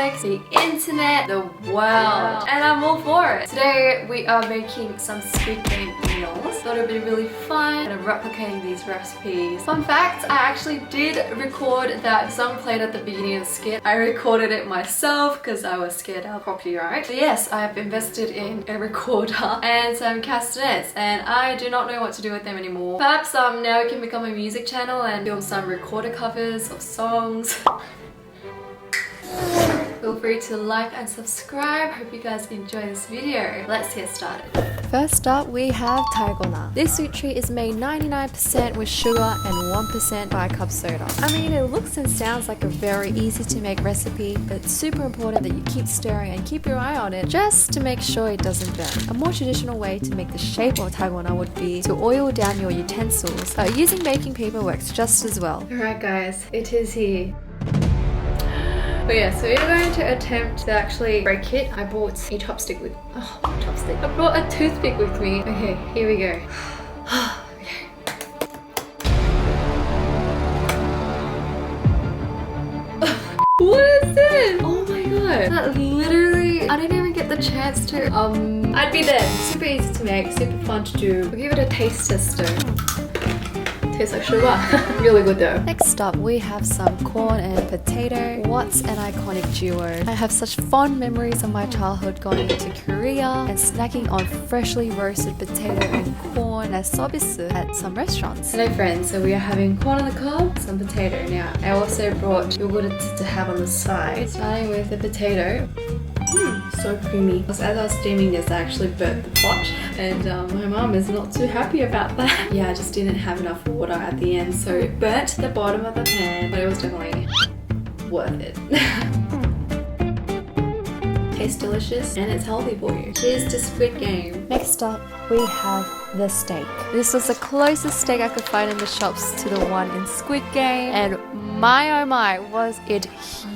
Netflix, the internet, the world, and I'm all for it. Today we are making some Squid Game meals. Thought it would be really fun and replicating these recipes. Fun fact, I actually did record that song played at the beginning of the skit. I recorded it myself because I was scared of copyright. So yes, I have invested in a recorder and some castanets, and I do not know what to do with them anymore. Perhaps now it can become a music channel and film some recorder covers of songs. Feel free to like and subscribe. Hope you guys enjoy this video. Let's get started. First up, we have dalgona. This sweet treat is made 99% with sugar and 1% bicarb soda. I mean, it looks and sounds like a very easy to make recipe, but it's super important that you keep stirring and keep your eye on it just to make sure it doesn't burn. A more traditional way to make the shape of dalgona would be to oil down your utensils, but using baking paper works just as well. Alright guys, it is here. But yeah, so we're going to attempt to actually break it. I bought a chopstick with... Oh, chopstick. I brought a toothpick with me. Okay, here we go. Okay. What is this? Oh my god. That literally... I didn't even get the chance to... I'd be there. Super easy to make, super fun to do. We'll give it a taste tester. Tastes like sugar. Really good though. Next up, we have some corn and potato. What's an iconic duo? I have such fond memories of my childhood going to Korea and snacking on freshly roasted potato and corn as sobisu at some restaurants. Hello friends, so we are having corn on the cob, some potato. Now, I also brought yogurt to have on the side. Starting with the potato. So creamy. As I was steaming this, I actually burnt the pot, and my mom is not too happy about that. Yeah, I just didn't have enough water at the end, so it burnt the bottom of the pan, but it was definitely worth it. Tastes delicious and it's healthy for you. Cheers to Squid Game. Next up, we have the steak. This was the closest steak I could find in the shops to the one in Squid Game, and my oh my, was it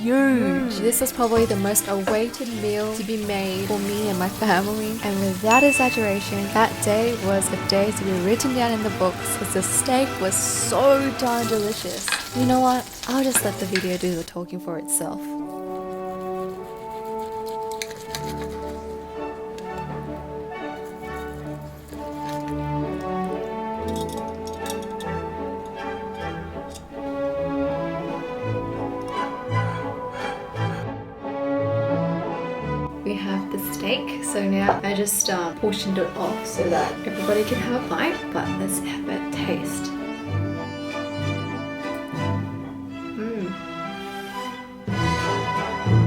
huge. This was probably the most awaited meal to be made for me and my family, and without exaggeration, that day was a day to be written down in the books because the steak was so darn delicious. You know what? I'll just let the video do the talking for itself. We have the steak, so now I just portioned it off so that everybody can have a bite, but let's have a taste.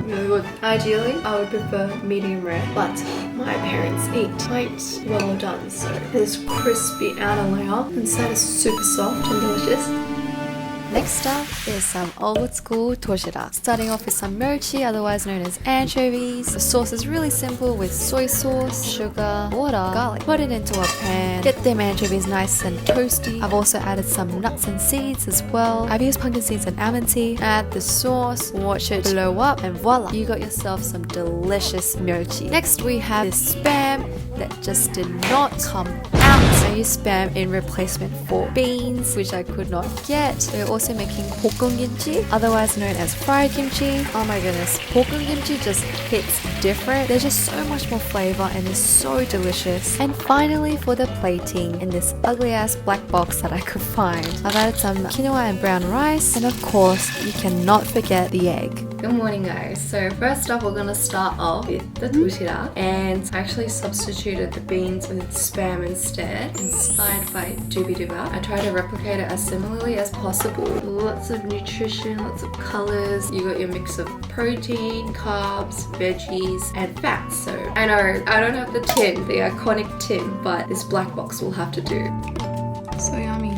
Really good. Ideally, I would prefer medium rare, but my parents eat quite well done, so this crispy outer layer inside is super soft and delicious. Next up is some old school doshira. Starting off with some mochi, otherwise known as anchovies. The sauce is really simple with soy sauce, sugar, water, garlic. Put it into a pan. Get them anchovies nice and toasty. I've also added some nuts and seeds as well. I've used pumpkin seeds and almond tea. Add the sauce, watch it blow up, and voila, you got yourself some delicious mochi. Next we have this spam that just did not come out. I used spam in replacement for beans, which I could not get. We're also making 볶음 kimchi, otherwise known as fried kimchi. Oh my goodness, 볶음 kimchi just hits different. There's just so much more flavor and it's so delicious. And finally, for the plating, in this ugly ass black box that I could find, I've added some quinoa and brown rice, and of course, you cannot forget the egg. Good morning guys. So first up, we're gonna start off with the doshira, and I actually substituted the beans with spam instead, inspired by Doobie-Dooba. I try to replicate it as similarly as possible. Lots of nutrition, lots of colors. You got your mix of protein, carbs, veggies, and fats. So I know I don't have the tin, the iconic tin, but this black box will have to do. So yummy.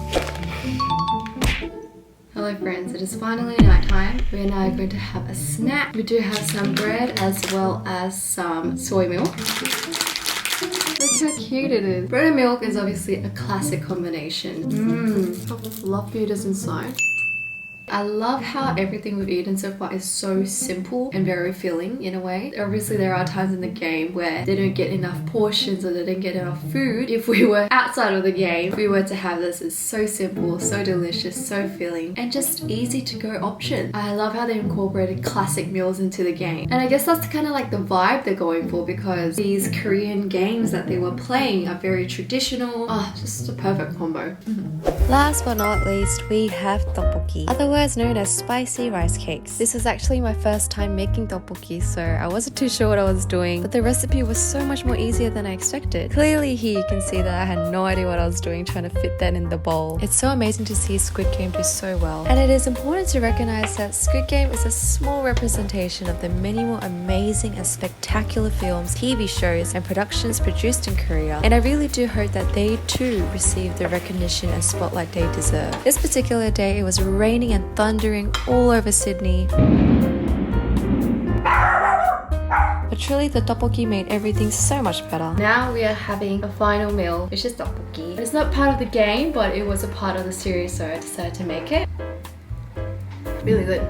Hello friends, it is finally night time. We are now going to have a snack. We do have some bread as well as some soy milk. Look how cute it is. Bread and milk is obviously a classic combination. Love beaters inside. I love how everything we've eaten so far is so simple and very filling in a way. Obviously there are times in the game where they don't get enough portions or they don't get enough food. If we were outside of the game, if we were to have this, it's so simple, so delicious, so filling, and just easy to go option. I love how they incorporated classic meals into the game. And I guess that's kind of like the vibe they're going for, because these Korean games that they were playing are very traditional. Just a perfect combo. Last but not least, we have tteokbokki, otherwise known as spicy rice cakes. This was actually my first time making tteokbokki, so I wasn't too sure what I was doing, but the recipe was so much more easier than I expected. Clearly here you can see that I had no idea what I was doing trying to fit that in the bowl. It's so amazing to see Squid Game do so well. And it is important to recognize that Squid Game is a small representation of the many more amazing and spectacular films, TV shows, and productions produced in Korea. And I really do hope that they too receive the recognition and spotlight they deserve. This particular day, it was raining and thundering all over Sydney. But truly, the tteokbokki made everything so much better. Now we are having a final meal, which is tteokbokki. It's not part of the game, but it was a part of the series, so I decided to make it. Really good.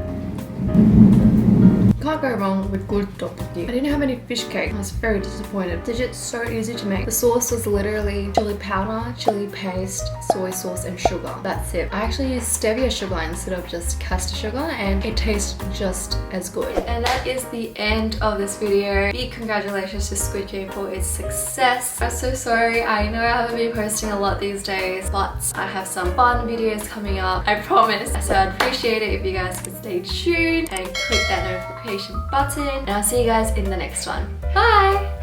Can't go wrong with good tteokbokki. I didn't have any fish cake. I was very disappointed. It's so easy to make. The sauce was literally chili powder, chili paste, soy sauce, and sugar. That's it. I actually used stevia sugar instead of just caster sugar, and it tastes just as good. And that is the end of this video. Big congratulations to Squid Game for its success. I'm so sorry. I know I haven't been posting a lot these days, but I have some fun videos coming up, I promise. So I'd appreciate it if you guys could stay tuned and click that notification button, and I'll see you guys in the next one. Bye!